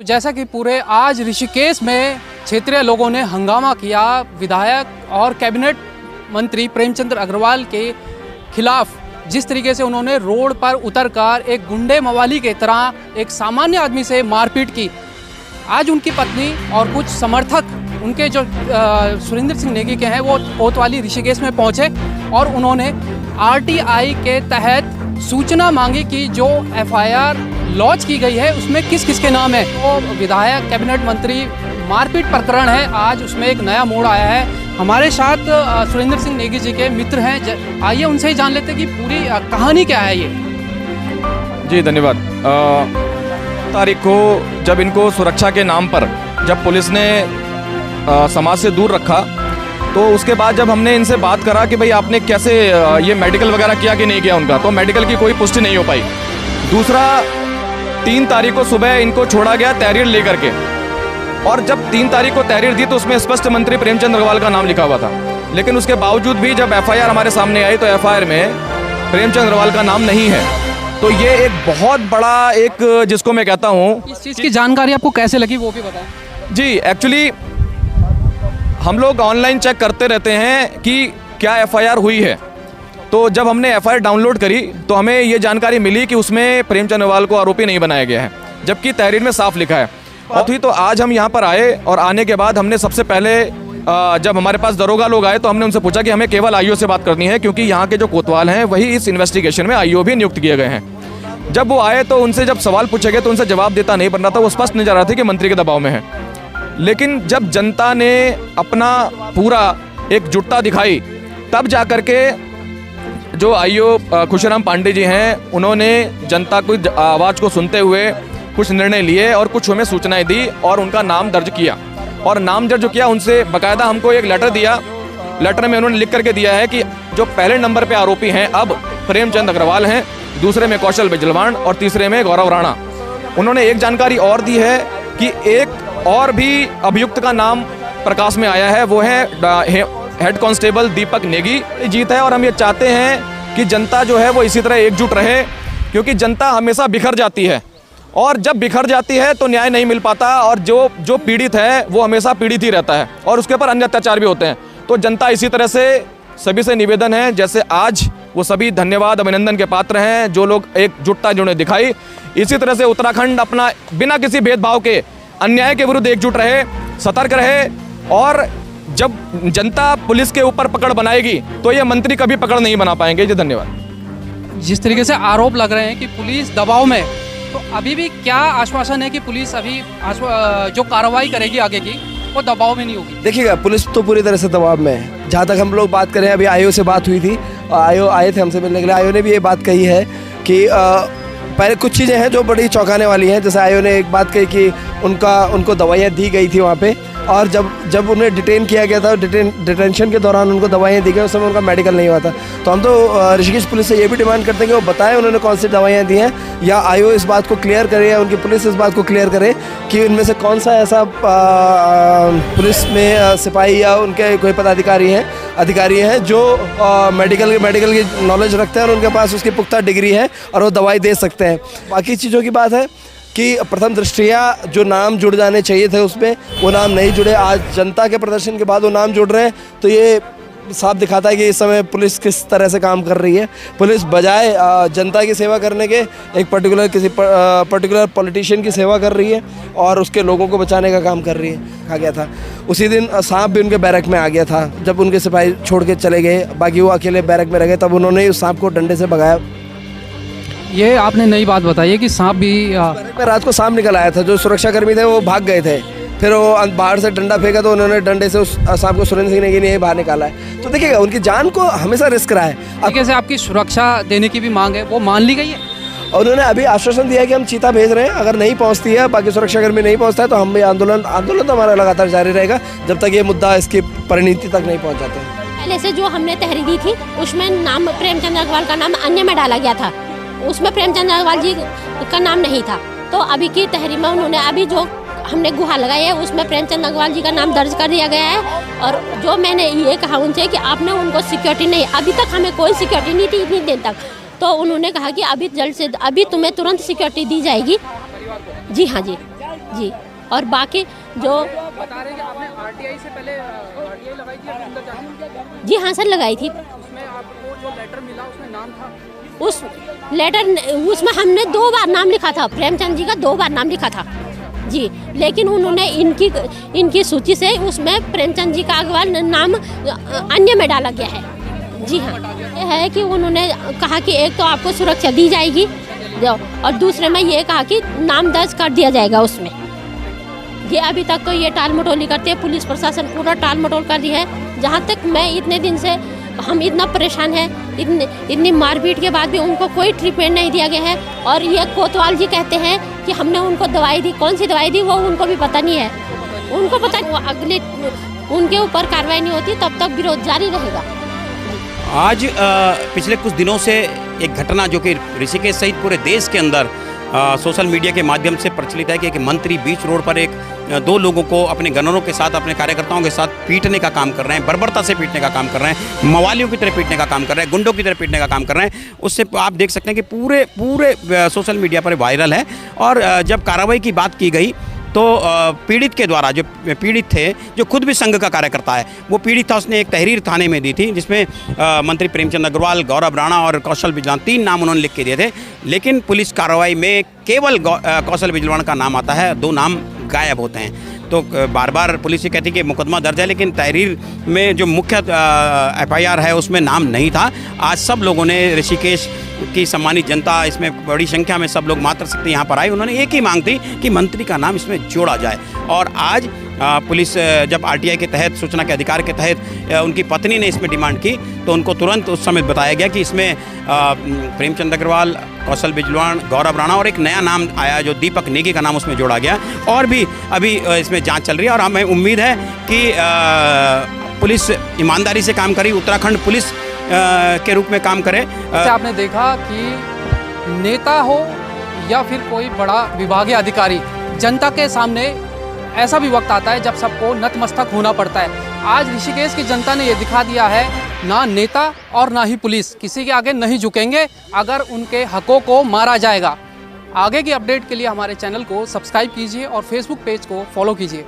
जैसा कि पूरे आज ऋषिकेश में क्षेत्रीय लोगों ने हंगामा किया विधायक और कैबिनेट मंत्री प्रेमचंद अग्रवाल के खिलाफ, जिस तरीके से उन्होंने रोड पर उतरकर एक गुंडे मवाली की तरह एक सामान्य आदमी से मारपीट की। आज उनकी पत्नी और कुछ समर्थक उनके जो सुरेंद्र सिंह नेगी के हैं वो कोतवाली ऋषिकेश में पहुंचे और उन्होंने आरटीआई के तहत सूचना मांगी कि जो एफआईआर लॉन्च की गई है उसमें किस किस के नाम है। तो विधायक कैबिनेट मंत्री मारपीट प्रकरण है, आज उसमें एक नया मोड़ आया है। हमारे साथ सुरेंद्र सिंह नेगी जी के मित्र हैं, आइए उनसे ही जान लेते हैं कि पूरी कहानी क्या है ये। जी धन्यवाद। तारीख को जब इनको सुरक्षा के नाम पर जब पुलिस ने समाज से दूर रखा, तो उसके बाद जब हमने इनसे बात करा कि भाई आपने कैसे ये मेडिकल वगैरह किया कि नहीं किया उनका, तो मेडिकल की कोई पुष्टि नहीं हो पाई। दूसरा, 3 तारीख को सुबह इनको छोड़ा गया तहरीर लेकर के, और जब 3 तारीख को तहरीर दी तो उसमें स्पष्ट मंत्री प्रेमचंद अग्रवाल का नाम लिखा हुआ था। लेकिन उसके बावजूद भी जब एफआईआर हमारे सामने आई तो एफआईआर में प्रेमचंद अग्रवाल का नाम नहीं है। तो ये एक बहुत बड़ा एक जिसको मैं कहता हूँ, इस चीज़ की जानकारी आपको कैसे लगी वो भी बताएं। जी एक्चुअली हम लोग ऑनलाइन चेक करते रहते हैं कि क्या एफआईआर हुई है। तो जब हमने एफआईआर डाउनलोड करी तो हमें ये जानकारी मिली कि उसमें प्रेमचंद अग्रवाल को आरोपी नहीं बनाया गया है, जबकि तहरीर में साफ लिखा है। बात हुई तो आज हम यहाँ पर आए, और आने के बाद हमने सबसे पहले जब हमारे पास दरोगा लोग आए तो हमने उनसे पूछा कि हमें केवल आईओ से बात करनी है, क्योंकि यहाँ के जो कोतवाल हैं वही इस इन्वेस्टिगेशन में आईओ भी नियुक्त किए गए हैं। जब वो आए तो उनसे जब सवाल पूछे गए तो उनसे जवाब देता नहीं बन रहा था, वो स्पष्ट नजर आ रहा था कि मंत्री के दबाव में है। लेकिन जब जनता ने अपना पूरा एकजुटता दिखाई, तब जाकर के जो आईओ खुशीराम पांडे जी हैं उन्होंने जनता की आवाज़ को सुनते हुए कुछ निर्णय लिए और कुछ हमें सूचनाएं दी और उनका नाम दर्ज किया। और नाम दर्ज किया, उनसे बाकायदा हमको एक लेटर दिया। लेटर में उन्होंने लिख करके दिया है कि जो पहले नंबर पे आरोपी हैं अब प्रेमचंद अग्रवाल हैं, दूसरे में कौशल बिजलवान और तीसरे में गौरव राणा। उन्होंने एक जानकारी और दी है कि एक और भी अभियुक्त का नाम प्रकाश में आया है, वो है हेड कांस्टेबल दीपक नेगी। जीत है और हम ये चाहते हैं कि जनता जो है वो इसी तरह एकजुट रहे, क्योंकि जनता हमेशा बिखर जाती है और जब बिखर जाती है तो न्याय नहीं मिल पाता, और जो पीड़ित है वो हमेशा पीड़ित ही रहता है और उसके ऊपर अन्य अत्याचार भी होते हैं। तो जनता इसी तरह से सभी से निवेदन है, जैसे आज वो सभी धन्यवाद अभिनंदन के पात्र हैं जो लोग एकजुटता जिन्होंने दिखाई, इसी तरह से उत्तराखंड अपना बिना किसी भेदभाव के अन्याय के विरुद्ध एकजुट रहे, सतर्क रहे। और जब जनता पुलिस के ऊपर पकड़ बनाएगी तो ये मंत्री कभी पकड़ नहीं बना पाएंगे। जी धन्यवाद। जिस तरीके से आरोप लग रहे हैं कि पुलिस दबाव में, तो अभी भी क्या आश्वासन है कि पुलिस अभी जो कार्रवाई करेगी आगे की वो दबाव में नहीं होगी? देखिएगा, पुलिस तो पूरी तरह से दबाव में है। जहाँ तक हम लोग बात करें, अभी आईओ से बात हुई थी, आईओ आए थे हमसे मिलने के लिए। आईओ ने भी ये बात कही है कि पहले कुछ चीज़ें हैं जो बड़ी चौंकाने वाली हैं। जैसे आईओ ने एक बात कही कि उनको दवाइयाँ दी गई थी वहाँ पे, और जब उन्हें डिटेन किया गया था, डिटेंशन के दौरान उनको दवाइयाँ दी गई, उस समय उनका मेडिकल नहीं हुआ था। तो हम तो ऋषिकेश पुलिस से ये भी डिमांड करते हैं कि वो बताएं उन्होंने कौन सी दवाइयाँ दी हैं, या आईओ इस बात को क्लियर करे या उनकी पुलिस इस बात को क्लियर करे कि उनमें से कौन सा ऐसा पुलिस में सिपाही या उनके कोई पदाधिकारी हैं जो मेडिकल की नॉलेज रखते हैं और उनके पास उसकी पुख्ता डिग्री है और वो दवाई दे सकते हैं। बाकी चीज़ों की बात है कि प्रथम दृष्टया जो नाम जुड़ जाने चाहिए थे उसमें वो नाम नहीं जुड़े। आज जनता के प्रदर्शन के बाद वो नाम जुड़ रहे हैं, तो ये साफ दिखाता है कि इस समय पुलिस किस तरह से काम कर रही है। पुलिस बजाय जनता की सेवा करने के एक पर्टिकुलर पॉलिटिशियन की सेवा कर रही है और उसके लोगों को बचाने का काम कर रही है। कहा गया था उसी दिन सांप भी उनके बैरक में आ गया था, जब उनके सिपाही छोड़ के चले गए, बाकी वो अकेले बैरक में रह गए, तब उन्होंने उस सांप को डंडे से भगाया। ये आपने नई बात बताई है कि सांप भी रात को सांप निकल आया था, जो सुरक्षाकर्मी थे वो भाग गए थे, फिर वो बाहर से डंडा फेंका तो उन्होंने डंडे से उस सांप को सुरेंद्र सिंह नेगी ने बाहर निकाला है। तो देखिएगा, उनकी जान को हमेशा रिस्क रहा है। अब कैसे आपकी सुरक्षा देने की भी मांग है, वो मान ली गई है? और उन्होंने अभी आश्वासन दिया है कि हम चीता भेज रहे हैं, अगर नहीं पहुंचती है, बाकी सुरक्षाकर्मी नहीं पहुंचता है तो हम भी आंदोलन तो हमारा लगातार जारी रहेगा जब तक ये मुद्दा इसकी परिणति तक नहीं पहुँच जाते हैं। पहले से जो हमने तहरीर दी थी उसमें नाम प्रेमचंद अग्रवाल का नाम अन्य में डाला गया था, उसमें प्रेमचंद अग्रवाल जी का नाम नहीं था। तो अभी की तहरीर में उन्होंने अभी जो हमने गुहार लगाई है उसमें प्रेमचंद अग्रवाल जी का नाम दर्ज कर दिया गया है। और जो मैंने ये कहा उनसे कि आपने उनको सिक्योरिटी नहीं, अभी तक हमें कोई सिक्योरिटी नहीं थी इतनी देर तक, तो उन्होंने कहा कि अभी जल्द से अभी तुम्हें तुरंत सिक्योरिटी दी जाएगी। जी हाँ जी। जी। और बाकी जो बता रहे हैं कि आपने आरटीआई से पहले आरटीआई लगाई थी या अंदर जाके? जी हाँ सर, लगाई थी। उसमें आपको जो लेटर मिला उसमें नाम था? उस लेटर उसमें हमने 2 बार नाम लिखा था, प्रेमचंद जी का 2 बार नाम लिखा था जी। लेकिन उन्होंने इनकी सूची से उसमें प्रेमचंद जी का अग्रवाल नाम अन्य में डाला गया है। जी हाँ, ये है कि उन्होंने कहा कि एक तो आपको सुरक्षा दी जाएगी और दूसरे में ये कहा कि नाम दर्ज कर दिया जाएगा उसमें। ये अभी तक तो ये टाल मटोली करते हैं, पुलिस प्रशासन पूरा टाल मटोल कर दी है। जहाँ तक मैं इतने दिन से हम इतना परेशान हैं, इतनी मारपीट के बाद भी उनको कोई ट्रीटमेंट नहीं दिया गया है। और ये कोतवाल जी कहते हैं कि हमने उनको दवाई दी, कौन सी दवाई दी वो उनको भी पता नहीं है। उनको पता वो अगले उनके ऊपर कार्रवाई नहीं होती तब तक विरोध जारी रहेगा। आज पिछले कुछ दिनों से एक घटना जो कि ऋषिकेश सहित पूरे देश के अंदर सोशल मीडिया के माध्यम से प्रचलित है कि एक मंत्री बीच रोड पर 2 लोगों को अपने गनरों के साथ, अपने कार्यकर्ताओं के साथ पीटने का काम कर रहे हैं, बर्बरता से पीटने का काम कर रहे हैं, मवालियों की तरह पीटने का काम कर रहे हैं, गुंडों की तरह पीटने का काम कर रहे हैं। उससे आप देख सकते हैं कि पूरे सोशल मीडिया पर वायरल है। और जब कार्रवाई की बात की गई तो पीड़ित के द्वारा, जो पीड़ित थे, जो खुद भी संघ का कार्यकर्ता है, वो पीड़ित था, उसने एक तहरीर थाने में दी थी जिसमें मंत्री प्रेमचंद अग्रवाल, गौरव राणा और कौशल बिजलान 3 नाम उन्होंने लिख के दिए थे। लेकिन पुलिस कार्रवाई में केवल कौशल बिजलान का नाम आता है, 2 नाम गायब होते हैं। तो बार बार पुलिस ये कहती है कि मुकदमा दर्ज है, लेकिन तहरीर में जो मुख्य FIR है उसमें नाम नहीं था। आज सब लोगों ने, ऋषिकेश की सम्मानित जनता, इसमें बड़ी संख्या में सब लोग मातृशक्ति यहाँ पर आए, उन्होंने एक ही मांग थी कि मंत्री का नाम इसमें जोड़ा जाए। और आज पुलिस जब RTI के तहत, सूचना के अधिकार के तहत उनकी पत्नी ने इसमें डिमांड की तो उनको तुरंत उस समय बताया गया कि इसमें प्रेमचंद अग्रवाल, कौशल बिजलान, गौरव राणा और एक नया नाम आया जो दीपक नेगी का नाम उसमें जोड़ा गया। और भी अभी इसमें जांच चल रही है और हमें उम्मीद है कि पुलिस ईमानदारी से काम करी, उत्तराखंड पुलिस के रूप में काम करे। जैसे आपने देखा कि नेता हो या फिर कोई बड़ा विभागीय अधिकारी, जनता के सामने ऐसा भी वक्त आता है जब सबको नतमस्तक होना पड़ता है। आज ऋषिकेश की जनता ने ये दिखा दिया है, ना नेता और ना ही पुलिस किसी के आगे नहीं झुकेंगे अगर उनके हकों को मारा जाएगा। आगे की अपडेट के लिए हमारे चैनल को सब्सक्राइब कीजिए और फेसबुक पेज को फॉलो कीजिए।